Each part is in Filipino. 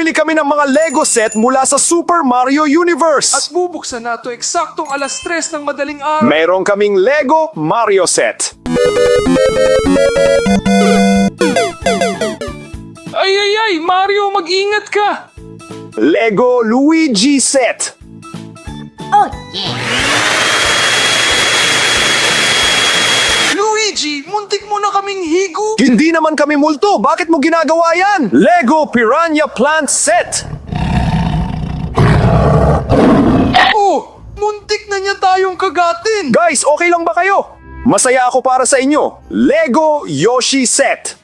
Bumili kami ng mga Lego set mula sa Super Mario Universe. At bubuksan na ito eksaktong alas 3 ng madaling araw. Meron kaming Lego Mario set. Ay, Mario, mag-ingat ka! Lego Luigi set. Oh yeah! Luigi, muntik mo na kaming higo! Hindi naman kami multo. Bakit mo ginagawa yan? Lego Piranha Plant set. Oh, muntik na niya tayong kagatin! Guys, okay lang ba kayo? Masaya ako para sa inyo. Lego Yoshi set.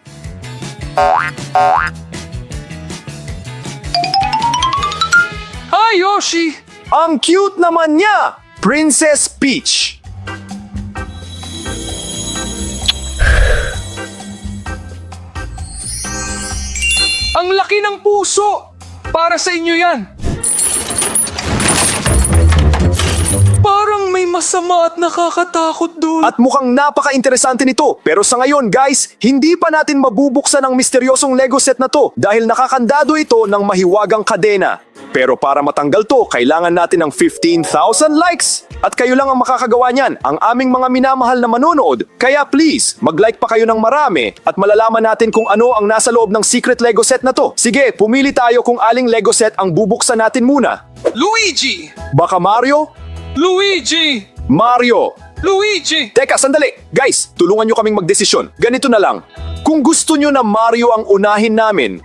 Hi, Yoshi! Ang cute naman niya. Princess Peach. Ang laki ng puso! Para sa inyo yan! Parang may masama at nakakatakot doon. At mukhang napaka-interesante nito. Pero sa ngayon guys, hindi pa natin mabubuksan ang misteryosong Lego set na to dahil nakakandado ito ng mahiwagang kadena. Pero para matanggal to, kailangan natin ng 15,000 likes. At kayo lang ang makakagawa niyan, ang aming mga minamahal na manonood. Kaya please, mag-like pa kayo ng marami at malalaman natin kung ano ang nasa loob ng secret Lego set na to. Sige, pumili tayo kung aling Lego set ang bubuksan natin muna. Luigi! Baka Mario? Luigi! Mario! Luigi! Teka, sandali! Guys, tulungan nyo kaming magdesisyon. Ganito na lang. Kung gusto nyo na Mario ang unahin namin,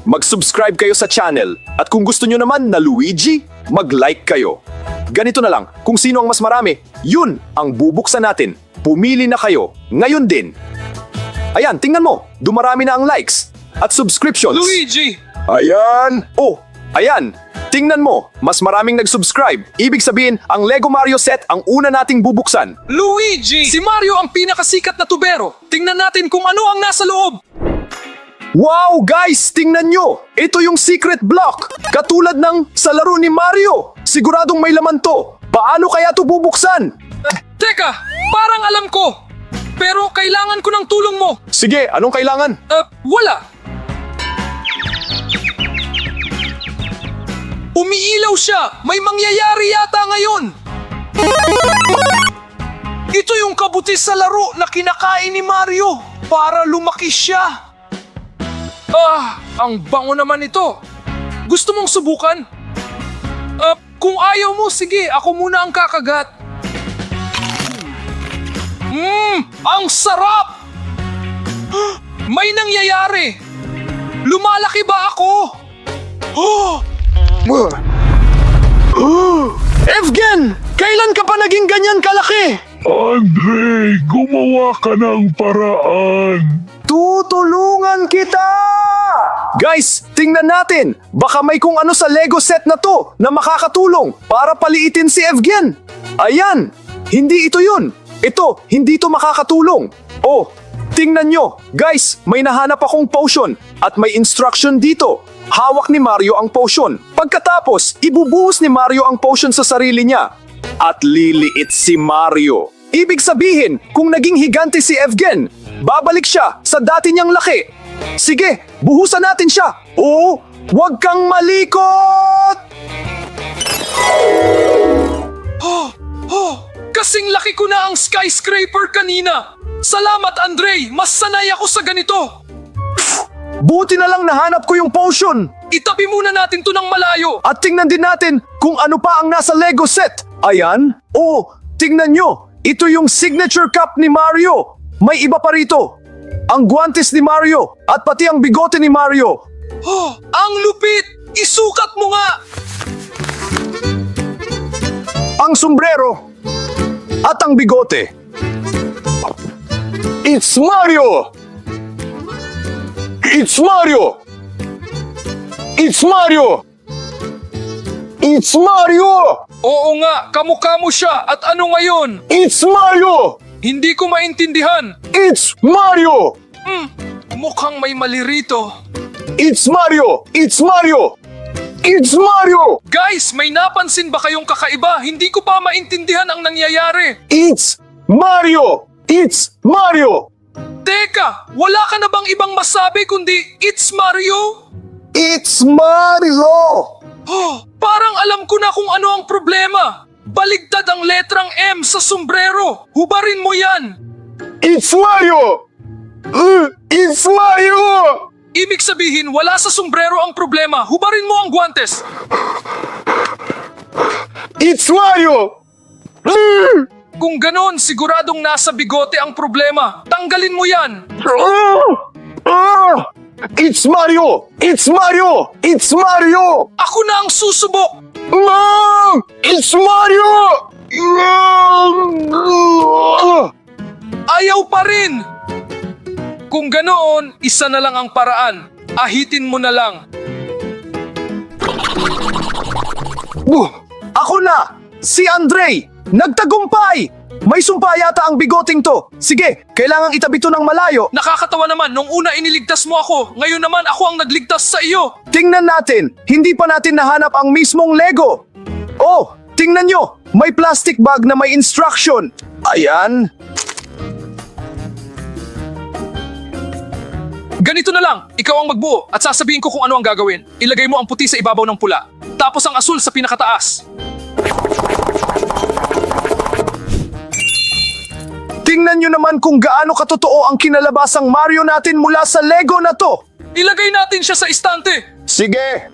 mag-subscribe kayo sa channel. At kung gusto nyo naman na Luigi, mag-like kayo. Ganito na lang, kung sino ang mas marami, yun ang bubuksan natin. Pumili na kayo, ngayon din. Ayan, tingnan mo, dumarami na ang likes at subscriptions. Luigi! Ayan! Oh, ayan! Tingnan mo, mas maraming nag-subscribe. Ibig sabihin, ang Lego Mario set ang una nating bubuksan. Luigi! Si Mario ang pinakasikat na tubero. Tingnan natin kung ano ang nasa loob. Wow, guys! Tingnan nyo! Ito yung secret block! Katulad ng sa laro ni Mario! Siguradong may laman to! Paano kaya to bubuksan? Teka, parang alam ko. Pero kailangan ko ng tulong mo. Sige, anong kailangan? Wala. Umiilaw siya! May mangyayari yata ngayon! Ito yung kabutis sa laro na kinakain ni Mario para lumaki siya. Ang bango naman ito. Gusto mong subukan? Kung ayaw mo, sige, ako muna ang kakagat. Ang sarap! May nangyayari! Lumalaki ba ako? Evgen! Kailan ka pa naging ganyan kalaki? Andre, gumawa ka ng paraan. Tutulungan kita! Guys, tingnan natin. Baka may kung ano sa Lego set na to na makakatulong para paliitin si Evgen. Ayan! Hindi ito yun. Ito, hindi ito makakatulong. Oh, tingnan nyo. Guys, may nahanap akong potion at may instruction dito. Hawak ni Mario ang potion. Pagkatapos, ibubuhos ni Mario ang potion sa sarili niya. At liliit si Mario. Ibig sabihin, kung naging higante si Evgen, babalik siya sa dati niyang laki. Sige, buhusan natin siya. Oo, huwag kang malikot! Kasing laki ko na ang skyscraper kanina. Salamat, Andre. Mas sanay ako sa ganito. Buti na lang nahanap ko yung potion. Itabi muna natin to ng malayo. At tingnan din natin kung ano pa ang nasa Lego set. Ayan. Oh, tingnan nyo. Ito yung signature cup ni Mario. May iba pa rito. Ang guwantes ni Mario at pati ang bigote ni Mario. Ang lupit! Isukat mo nga! Ang sombrero at ang bigote. It's Mario! It's Mario! It's Mario! It's Mario! Oo nga, kamukha mo siya. At ano ngayon? It's Mario! Hindi ko maintindihan. It's Mario! Mukhang may mali rito. It's Mario! It's Mario! It's Mario! Guys, may napansin ba kayong kakaiba? Hindi ko pa maintindihan ang nangyayari. It's Mario! It's Mario! Teka, wala ka na bang ibang masabi kundi it's Mario? It's Mario! Oh, parang alam ko na kung ano ang problema. Baligtad ang letrang M sa sombrero. Hubarin mo yan. It's Mario! It's Mario! Ibig sabihin, wala sa sombrero ang problema. Hubarin mo ang guwantes. It's Mario! Kung ganon, siguradong nasa bigote ang problema. Tanggalin mo yan. It's Mario! It's Mario! It's Mario! Ako na ang susubok. Mom! It's Mario! Ayaw pa rin. Kung ganoon, isa na lang ang paraan. Ahitin mo na lang. Ako na! Si Andre! Nagtagumpay! May sumpa yata ang bigoting to. Sige, kailangang itabi to ng malayo. Nakakatawa naman, nung una iniligtas mo ako. Ngayon naman ako ang nagligtas sa iyo. Tingnan natin, hindi pa natin nahanap ang mismong Lego. Oh, tingnan nyo, may plastic bag na may instruction. Ayan. Ganito na lang, ikaw ang magbuo at sasabihin ko kung ano ang gagawin. Ilagay mo ang puti sa ibabaw ng pula. Tapos ang asul sa pinakataas. Tingnan nyo naman kung gaano katotoo ang kinalabasang Mario natin mula sa Lego na to. Ilagay natin siya sa istante. Sige.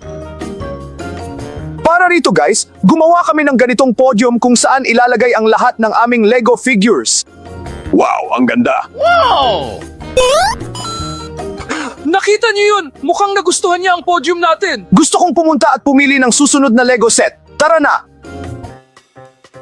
Para rito guys, gumawa kami ng ganitong podium kung saan ilalagay ang lahat ng aming Lego figures. Wow, ang ganda. Nakita niyo yun? Mukhang nagustuhan niya ang podium natin. Gusto kong pumunta at pumili ng susunod na Lego set. Tara na!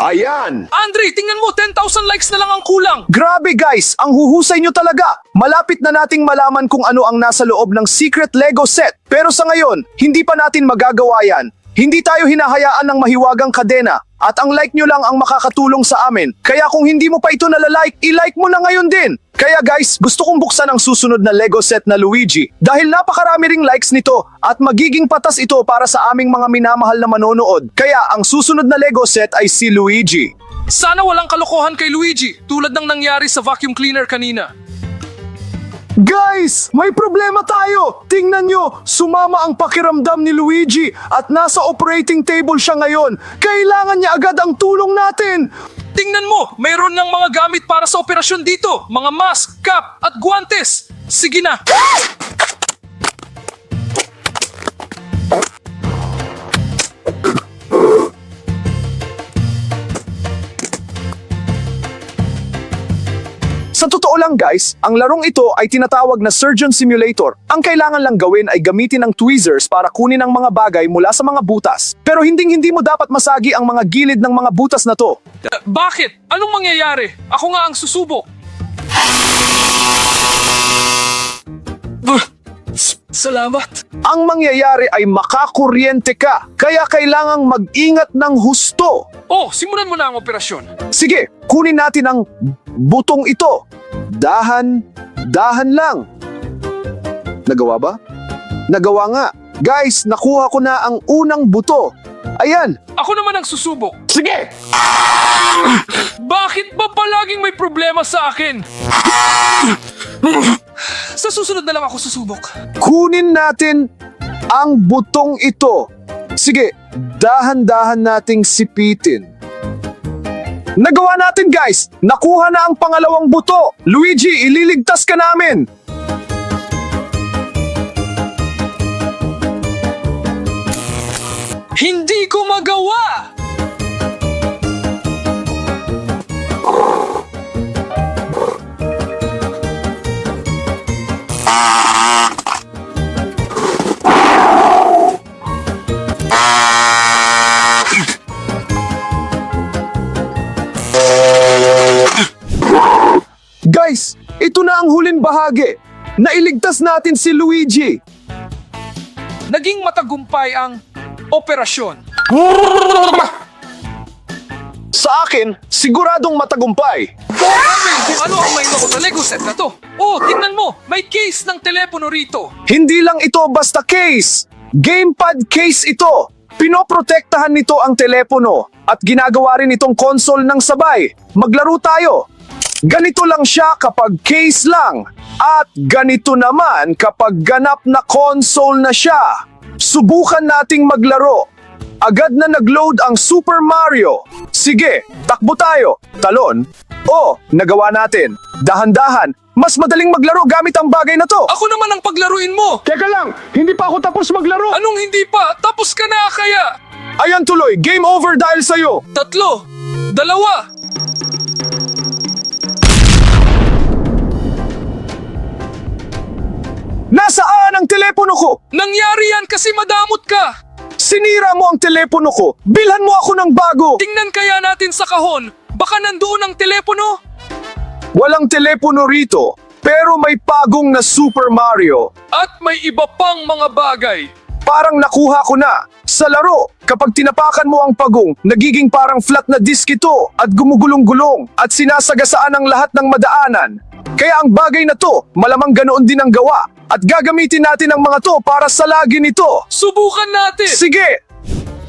Ayan! Andre, tingnan mo, 10,000 likes na lang ang kulang. Grabe guys, ang huhusay nyo talaga. Malapit na nating malaman kung ano ang nasa loob ng secret Lego set. Pero sa ngayon, hindi pa natin magagawa yan. Hindi tayo hinahayaan ng mahiwagang kadena at ang like nyo lang ang makakatulong sa amin. Kaya kung hindi mo pa ito nalalike, i-like mo na ngayon din. Kaya guys, gusto kong buksan ang susunod na Lego set na Luigi dahil napakarami ring likes nito at magiging patas ito para sa aming mga minamahal na manonood. Kaya ang susunod na Lego set ay si Luigi. Sana walang kalokohan kay Luigi, tulad ng nangyari sa vacuum cleaner kanina. Guys, may problema tayo! Tingnan nyo, sumama ang pakiramdam ni Luigi at nasa operating table siya ngayon. Kailangan niya agad ang tulong natin! Tingnan mo, mayroon ng mga gamit para sa operasyon dito. Mga mask, cap, at guwantes. Sige na. Sa totoo lang guys, ang larong ito ay tinatawag na Surgeon Simulator. Ang kailangan lang gawin ay gamitin ang tweezers para kunin ang mga bagay mula sa mga butas. Pero hindi mo dapat masagi ang mga gilid ng mga butas na to. Bakit? Anong mangyayari? Ako nga ang susubok. Salamat. Ang mangyayari ay makakuryente ka, kaya kailangang mag-ingat ng husto. Oh, simulan mo na ang operasyon. Sige, kunin natin ang butong ito. Dahan lang. Nagawa ba? Nagawa nga. Guys, nakuha ko na ang unang buto. Ayan. Ako naman ang susubok. Sige! Bakit ba palaging may problema sa akin? Sa susunod na lang ako susubok. Kunin natin ang butong ito. Sige, dahan-dahan nating sipitin. Nagawa natin guys! Nakuha na ang pangalawang buto! Luigi, ililigtas ka namin! Hindi ko magawa! Guys, ito na ang huling bahagi. Nailigtas natin si Luigi. Naging matagumpay ang operasyon. Sa akin, siguradong matagumpay. Sabi kung ano ang may loob na Lego set na to. Oh, tingnan mo, may case ng telepono rito. Hindi lang ito basta case. Gamepad case ito. Pinoprotektahan nito ang telepono at ginagawa rin itong console ng sabay. Maglaro tayo. Ganito lang siya kapag case lang. At ganito naman kapag ganap na console na siya. Subukan nating maglaro. Agad na nag-load ang Super Mario. Sige, takbo tayo. Talon. Oh, nagawa natin. Dahan-dahan. Mas madaling maglaro gamit ang bagay na to. Ako naman ang paglaruin mo! Teka lang, hindi pa ako tapos maglaro. Anong hindi pa? Tapos ka na kaya! Ayan tuloy, game over dahil sa'yo. 3, 2, Nasaan ang telepono ko? nangyari yan kasi madamot ka! Sinira mo ang telepono ko. Bilhan mo ako ng bago. Tingnan kaya natin sa kahon. Baka nandoon ang telepono? Walang telepono rito, pero may pagong na Super Mario. At may iba pang mga bagay. Parang nakuha ko na. Sa laro, kapag tinapakan mo ang pagong, nagiging parang flat na disk ito at gumugulong-gulong at sinasagasaan ang lahat ng madaanan. Kaya ang bagay na to, malamang ganoon din ang gawa at gagamitin natin ang mga to para sa lagi nito. Subukan natin!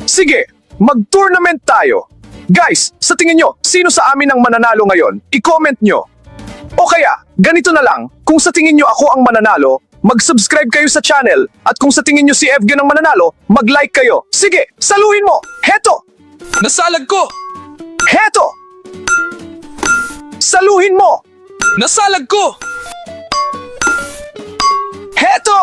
Sige, mag-tournament tayo. Guys, sa tingin nyo, sino sa amin ang mananalo ngayon? I-comment nyo. O kaya, ganito na lang, kung sa tingin nyo ako ang mananalo, mag-subscribe kayo sa channel at kung sa tingin nyo si Evgen ang mananalo, mag-like kayo. Sige, saluhin mo! Heto! Nasalag ko! Heto! Saluhin mo! Nasalag ko! Heto!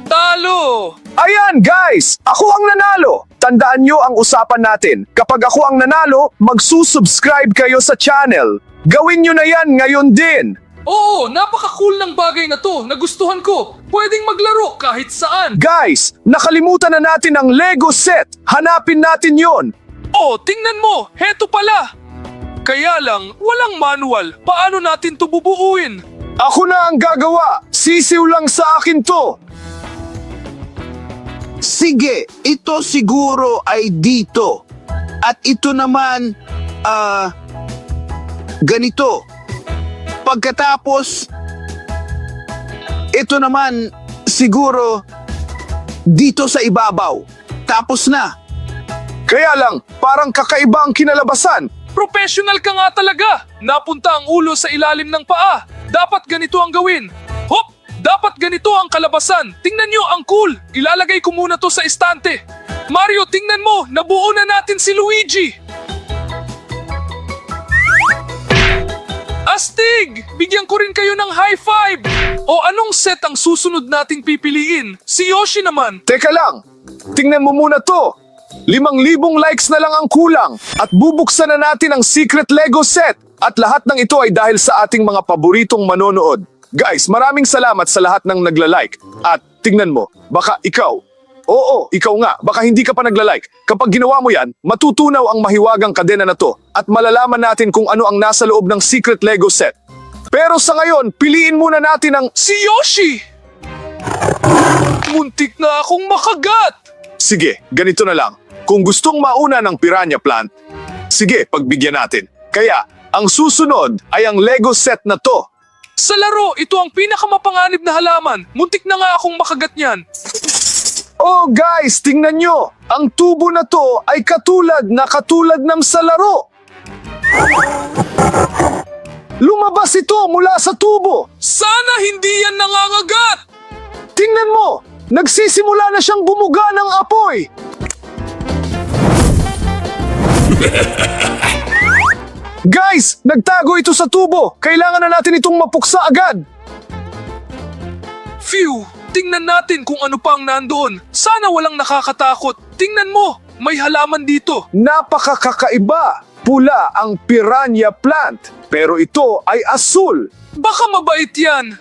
Talo! Ayan guys, ako ang nanalo. Tandaan nyo ang usapan natin. Kapag ako ang nanalo, magsusubscribe kayo sa channel. Gawin nyo na yan ngayon din. Oo, napaka-cool ng bagay na to. Nagustuhan ko. Pwedeng maglaro kahit saan. Guys, nakalimutan na natin ang Lego set. Hanapin natin yon. Oh, tingnan mo. Heto pala. Kaya lang, walang manual. Paano natin to bubuuin? Ako na ang gagawa. Sisiw lang sa akin to. Sige, ito siguro ay dito. At ito naman, ganito. Pagkatapos, ito naman siguro dito sa ibabaw. Tapos na. Kaya lang, parang kakaiba ang kinalabasan. Professional ka nga talaga. Napunta ang ulo sa ilalim ng paa. Dapat ganito ang gawin. Hop! Dapat ganito ang kalabasan. Tingnan nyo, ang cool. Ilalagay ko muna to sa estante. Mario, tingnan mo. Nabuo na natin si Luigi. Astig! Bigyan ko rin kayo ng high five. O anong set ang susunod nating pipiliin? Si Yoshi naman. Teka lang, tingnan mo muna to. 5,000 likes na lang ang kulang at bubuksan na natin ang secret Lego set. At lahat ng ito ay dahil sa ating mga paboritong manonood. Guys, maraming salamat sa lahat ng nagla-like. At tingnan mo, baka ikaw. Oo, ikaw nga, baka hindi ka pa nagla-like. Kapag ginawa mo yan, matutunaw ang mahiwagang kadena na to at malalaman natin kung ano ang nasa loob ng secret Lego set. Pero sa ngayon, piliin muna natin ang Si Yoshi! Muntik na akong makagat! Sige, ganito na lang. Kung gustong mauna ng piranha plant, sige, pagbigyan natin. Kaya, ang susunod ay ang Lego set na to. Sa laro, ito ang pinakamapanganib na halaman. Muntik na nga akong makagat niyan. Oh guys, tingnan nyo! Ang tubo na to ay katulad ng sa laro. Lumabas ito mula sa tubo. Sana hindi yan nangangagat! Tingnan mo! Nagsisimula na siyang bumuga ng apoy. Guys, nagtago ito sa tubo. Kailangan na natin itong mapuksa agad. Phew! Tingnan natin kung ano pa ang nandoon. Sana walang nakakatakot. Tingnan mo! May halaman dito. Napakakaiba. Pula ang piranha plant. Pero ito ay asul. Baka mabait yan.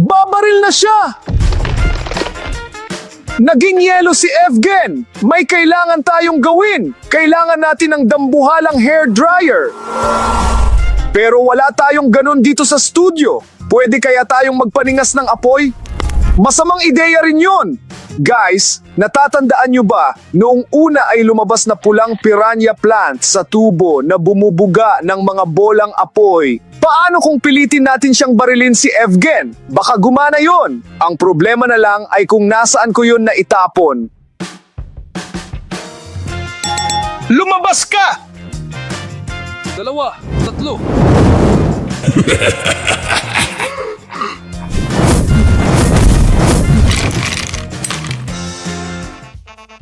Babaril na siya! Naging yelo si Evgen! May kailangan tayong gawin! Kailangan natin ng dambuhalang hair dryer! Pero wala tayong ganun dito sa studio. Pwede kaya tayong magpaningas ng apoy? Masamang ideya rin yun! Guys, natatandaan nyo ba, noong una ay lumabas na pulang piranha plant sa tubo na bumubuga ng mga bolang apoy. Paano kung pilitin natin siyang barilin si Evgen? Baka gumana yon. Ang problema na lang ay kung nasaan ko yun na itapon. Lumabas ka! 2, 3.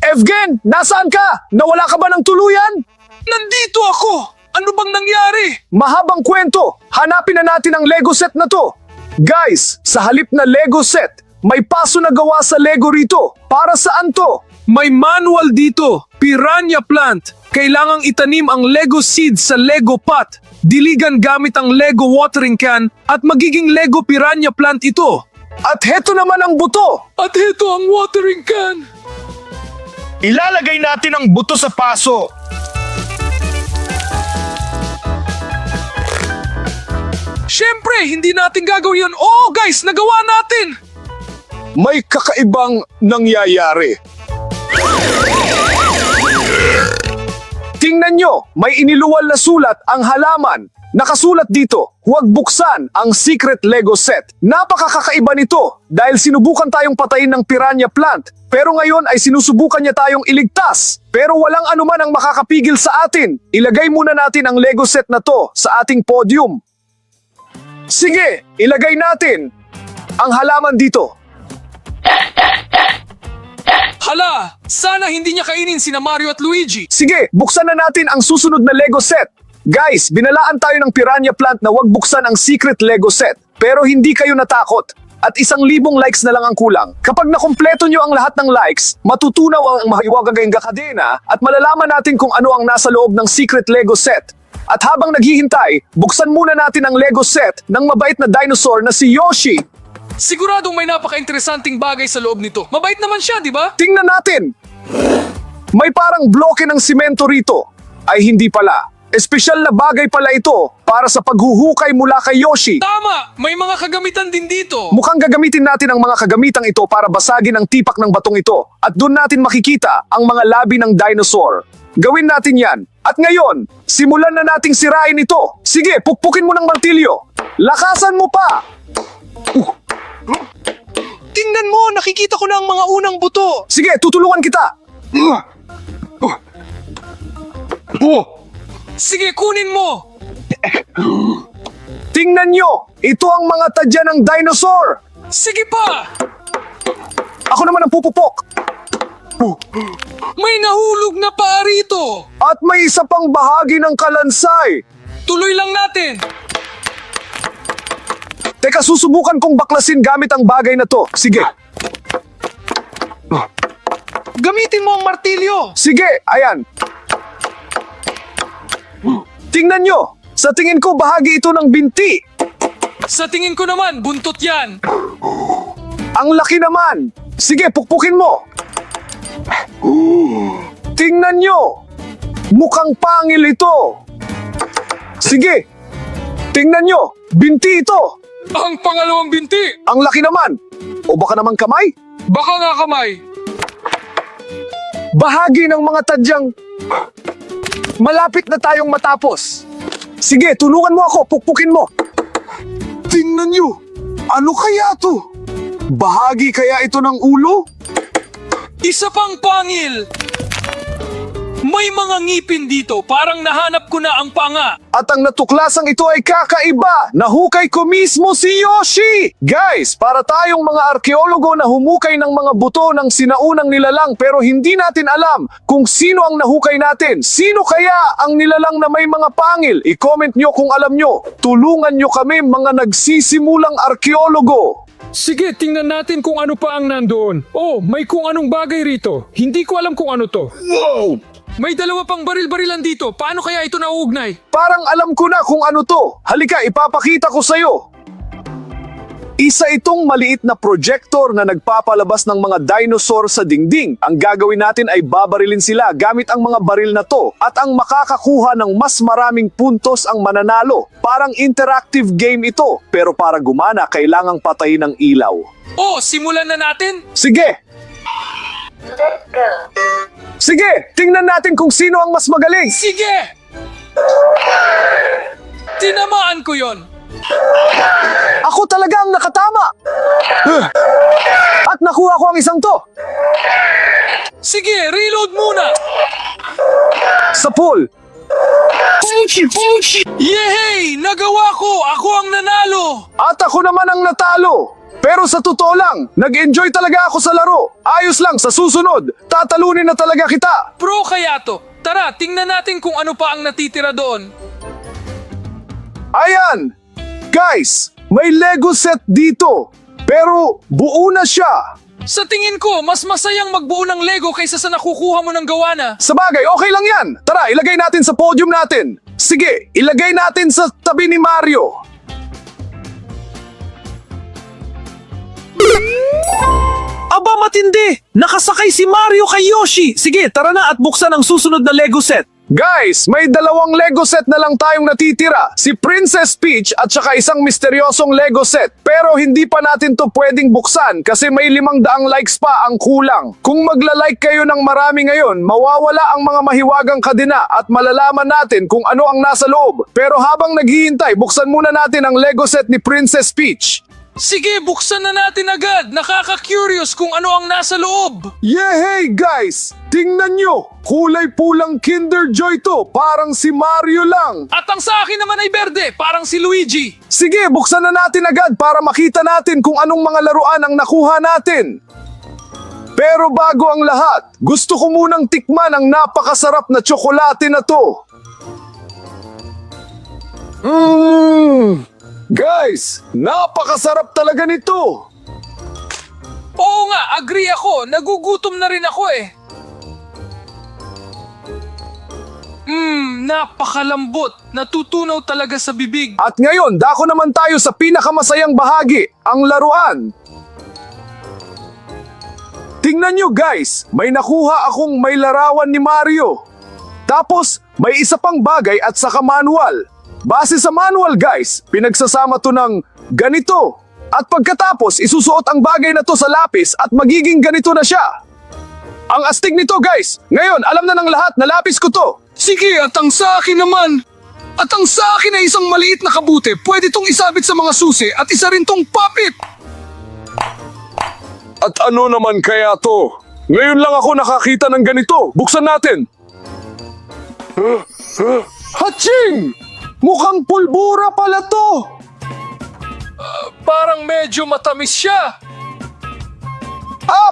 Evgen, nasaan ka? Nawala ka ba ng tuluyan? Nandito ako! Ano bang nangyari? Mahabang kwento. Hanapin na natin ang Lego set na to. Guys, sa halip na Lego set, may paso na gawa sa Lego rito. Para saan to? May manual dito. Piranha plant. Kailangang itanim ang Lego seeds sa Lego pot. Diligan gamit ang Lego watering can at magiging Lego piranha plant ito. At heto naman ang buto. At ito ang watering can. Ilalagay natin ang buto sa paso. Siyempre, hindi natin gagawin yun. Oh, guys, nagawa natin! May kakaibang nangyayari. Tingnan nyo, may iniluwal na sulat ang halaman. Nakasulat dito, huwag buksan ang secret Lego set. Napakakaiba nito dahil sinubukan tayong patayin ng piranha plant. Pero ngayon ay sinusubukan niya tayong iligtas. Pero walang anuman ang makakapigil sa atin. Ilagay muna natin ang Lego set na to sa ating podium. Sige, ilagay natin ang halaman dito. Hala, sana hindi niya kainin sina Mario at Luigi. Sige, buksan na natin ang susunod na Lego set. Guys, binalaan tayo ng piranha plant na wag buksan ang secret Lego set. Pero hindi kayo natakot. At 1,000 likes na lang ang kulang. Kapag nakumpleto nyo ang lahat ng likes, matutunaw ang mahiwagang kadena at malalaman natin kung ano ang nasa loob ng secret Lego set. At habang naghihintay, buksan muna natin ang Lego set ng mabait na dinosaur na si Yoshi. Siguradong may napaka-interesanting bagay sa loob nito. Mabait naman siya, di ba? Tingnan natin! May parang bloke ng simento rito. Ay hindi pala. Espesyal na bagay pala ito para sa paghuhukay mula kay Yoshi. Tama! May mga kagamitan din dito. Mukhang gagamitin natin ang mga kagamitang ito para basagin ang tipak ng batong ito. At doon natin makikita ang mga labi ng dinosaur. Gawin natin yan. At ngayon, simulan na nating sirain ito. Sige, pukpukin mo ng martilyo. Lakasan mo pa! Tingnan mo, nakikita ko na ang mga unang buto. Sige, tutulungan kita. Sige, kunin mo. Tingnan nyo, ito ang mga tadya ng dinosaur. Sige pa. Ako naman ang pupupok. May nahulog na paa rito. At may isa pang bahagi ng kalansay. Tuloy lang natin. Teka, susubukan kong baklasin gamit ang bagay na to. Sige. Gamitin mo ang martilyo. Sige, ayan. Tingnan nyo, sa tingin ko bahagi ito ng binti. Sa tingin ko naman, buntot yan. Ang laki naman. Sige, pukpukin mo. Tingnan nyo, mukhang pangil ito. Sige, tingnan nyo, binti ito. Ang pangalawang binti. Ang laki naman. O baka naman kamay? Baka nga kamay. Bahagi ng mga tadyang malapit na tayong matapos. Sige, tulungan mo ako, pukpukin mo. Tingnan nyo, ano kaya to? Bahagi kaya ito ng ulo? Isa pang pangil. May mga ngipin dito, parang nahanap ko na ang panga. At ang natuklasang ito ay kakaiba. Nahukay ko mismo si Yoshi! Guys, para tayong mga arkeologo na humukay ng mga buto ng sinaunang nilalang pero hindi natin alam kung sino ang nahukay natin. Sino kaya ang nilalang na may mga pangil? I-comment nyo kung alam nyo. Tulungan nyo kami mga nagsisimulang arkeologo. Sige, tingnan natin kung ano pa ang nandoon. Oh, may kung anong bagay rito. Hindi ko alam kung ano to. Wow! May dalawa pang baril-barilan dito. Paano kaya ito nauugnay? Parang alam ko na kung ano to. Halika, ipapakita ko sa'yo. Isa itong maliit na projector na nagpapalabas ng mga dinosaur sa dingding. Ang gagawin natin ay babarilin sila gamit ang mga baril na to. At ang makakakuha ng mas maraming puntos ang mananalo. Parang interactive game ito. Pero para gumana, kailangang patayin ng ilaw. Oh, simulan na natin? Sige! Sige, tingnan natin kung sino ang mas magaling. Sige! Tinamaan ko yon. Ako talaga ang nakatama. At nakuha ko ang isang to. Sige, reload muna. Sa pool. Yehey! Nagawa ko! Ako ang nanalo! At ako naman ang natalo. Pero sa totoo lang, nag-enjoy talaga ako sa laro. Ayos lang, sa susunod, tatalunin na talaga kita. Pro kaya to. Tara, tingnan natin kung ano pa ang natitira doon. Ayan! Guys, may Lego set dito. Pero buo na siya. Sa tingin ko, mas masayang magbuo ng Lego kaysa sa nakukuha mo ng gawa na. Sabagay, okay lang yan. Tara, ilagay natin sa podium natin. Sige, ilagay natin sa tabi ni Mario. Aba matindi! Nakasakay si Mario kay Yoshi! Sige, tara na at buksan ang susunod na Lego set. Guys, may dalawang Lego set na lang tayong natitira. Si Princess Peach at saka isang misteryosong Lego set. Pero hindi pa natin to pwedeng buksan kasi may 500 likes pa ang kulang. Kung magla-like kayo ng marami ngayon, mawawala ang mga mahiwagang kadena at malalaman natin kung ano ang nasa loob. Pero habang naghihintay, buksan muna natin ang Lego set ni Princess Peach. Sige, buksan na natin agad. Nakaka-curious kung ano ang nasa loob. Yehey guys! Tingnan nyo! Kulay pulang Kinder Joy to, parang si Mario lang. At ang sa akin naman ay berde, parang si Luigi. Sige, buksan na natin agad para makita natin kung anong mga laruan ang nakuha natin. Pero bago ang lahat, gusto ko munang tikman ang napakasarap na tsokolate na to. Guys, napakasarap talaga nito. Oo nga, agree ako. Nagugutom na rin ako eh. Napakalambot. Natutunaw talaga sa bibig. At ngayon, dako naman tayo sa pinakamasayang bahagi, ang laruan. Tingnan nyo guys, may nakuha akong may larawan ni Mario. Tapos, may isa pang bagay at saka manual. Base sa manual guys, pinagsasama to ng ganito. At pagkatapos, isusuot ang bagay na to sa lapis at magiging ganito na siya. Ang astig nito guys, ngayon alam na ng lahat na lapis ko to. Sige, at ang sa akin naman. At ang sa akin ay isang maliit na kabute. Pwede tong isabit sa mga susi at isa rin tong pop-it. At ano naman kaya to? Ngayon lang ako nakakita ng ganito. Buksan natin. Haching! Mukhang pulbura pala to. Parang medyo matamis siya.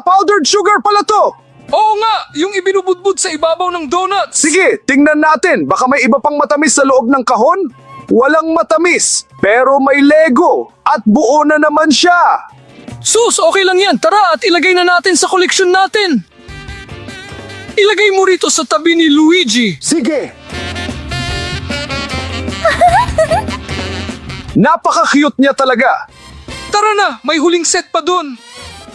Powdered sugar pala to. Oo nga, yung ibinubudbud sa ibabaw ng donuts. Sige, tingnan natin. Baka may iba pang matamis sa loob ng kahon? Walang matamis, pero may Lego. At buo na naman siya. Sus, okay lang yan. Tara at ilagay na natin sa koleksyon natin. Ilagay mo rito sa tabi ni Luigi. Sige. Napaka-cute niya talaga. Tara na, may huling set pa dun.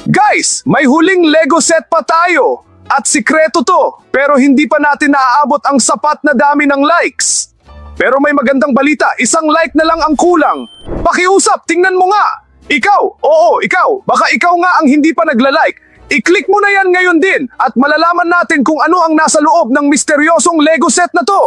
Guys, may huling Lego set pa tayo. At sikreto to, pero hindi pa natin naaabot ang sapat na dami ng likes. Pero may magandang balita, isang like na lang ang kulang. Pakiusap, tingnan mo nga. Ikaw, oo, ikaw. Baka ikaw nga ang hindi pa nagla-like. I-click mo na yan ngayon din at malalaman natin kung ano ang nasa loob ng misteryosong Lego set na to.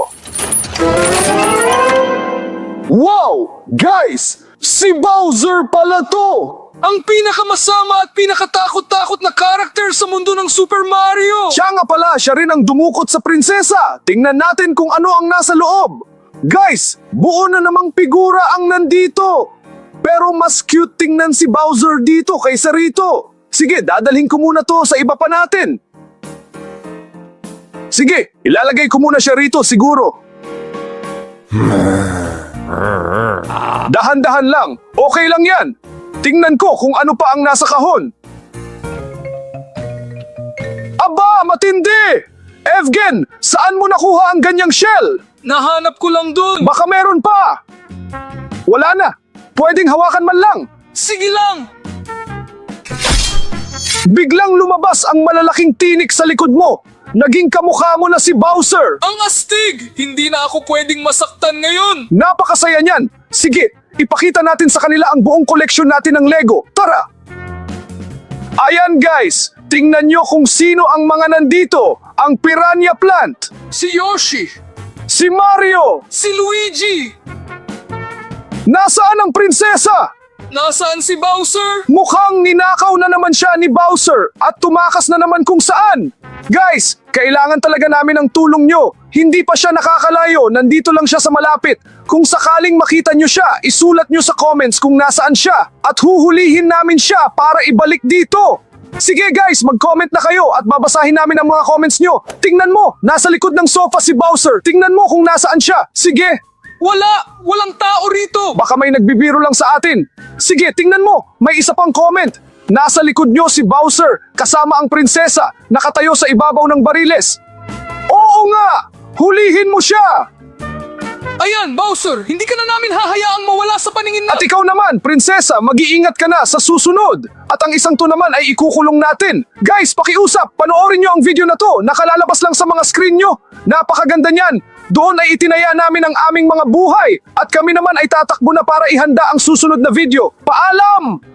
Wow! Guys! Si Bowser pala to! Ang pinakamasama at pinakatakot-takot na karakter sa mundo ng Super Mario! Siya nga pala, siya rin ang dumukot sa prinsesa. Tingnan natin kung ano ang nasa loob. Guys, buo na namang figura ang nandito. Pero mas cute tingnan si Bowser dito kaysa rito. Sige, dadalhin ko muna to sa iba pa natin. Sige, ilalagay ko muna siya rito siguro. Dahan-dahan lang, okay lang yan. Tingnan ko kung ano pa ang nasa kahon. Aba, matindi! Evgen, saan mo nakuha ang ganyang shell? Nahanap ko lang dun. Baka meron pa. Wala na. Pwedeng hawakan man lang. Sige lang. Biglang lumabas ang malalaking tinik sa likod mo. Naging kamukha mo na si Bowser. Ang astig! Hindi na ako pwedeng masaktan ngayon. Napakasaya niyan. Sige, ipakita natin sa kanila ang buong koleksyon natin ng Lego. Tara! Ayan guys, tingnan nyo kung sino ang mga nandito. Ang Piranha Plant, Si Yoshi. si Mario, Si Luigi. nasaan ang prinsesa? Nasaan si Bowser? Mukhang ninakaw na naman siya ni Bowser at tumakas na naman kung saan. Guys, kailangan talaga namin ng tulong nyo. Hindi pa siya nakakalayo, nandito lang siya sa malapit. Kung sakaling makita nyo siya, isulat nyo sa comments kung nasaan siya at huhulihin namin siya para ibalik dito. Sige guys, mag-comment na kayo at babasahin namin ang mga comments nyo. Tingnan mo, nasa likod ng sofa si Bowser. Tingnan mo kung nasaan siya. Sige. Walang tao rito. Baka may nagbibiro lang sa atin. Sige, tingnan mo. May isa pang comment. Nasa likod nyo si Bowser, kasama ang prinsesa, nakatayo sa ibabaw ng bariles. Oo nga! Hulihin mo siya! Ayan, Bowser, hindi ka na namin hahayaang mawala sa paningin At ikaw naman, prinsesa, mag-iingat ka na sa susunod. At ang isang to naman ay ikukulong natin. Guys, pakiusap, panoorin nyo ang video na to. Nakalalabas lang sa mga screen nyo. Napakaganda niyan. Doon ay itinaya namin ang aming mga buhay. At kami naman ay tatakbo na para ihanda ang susunod na video. Paalam!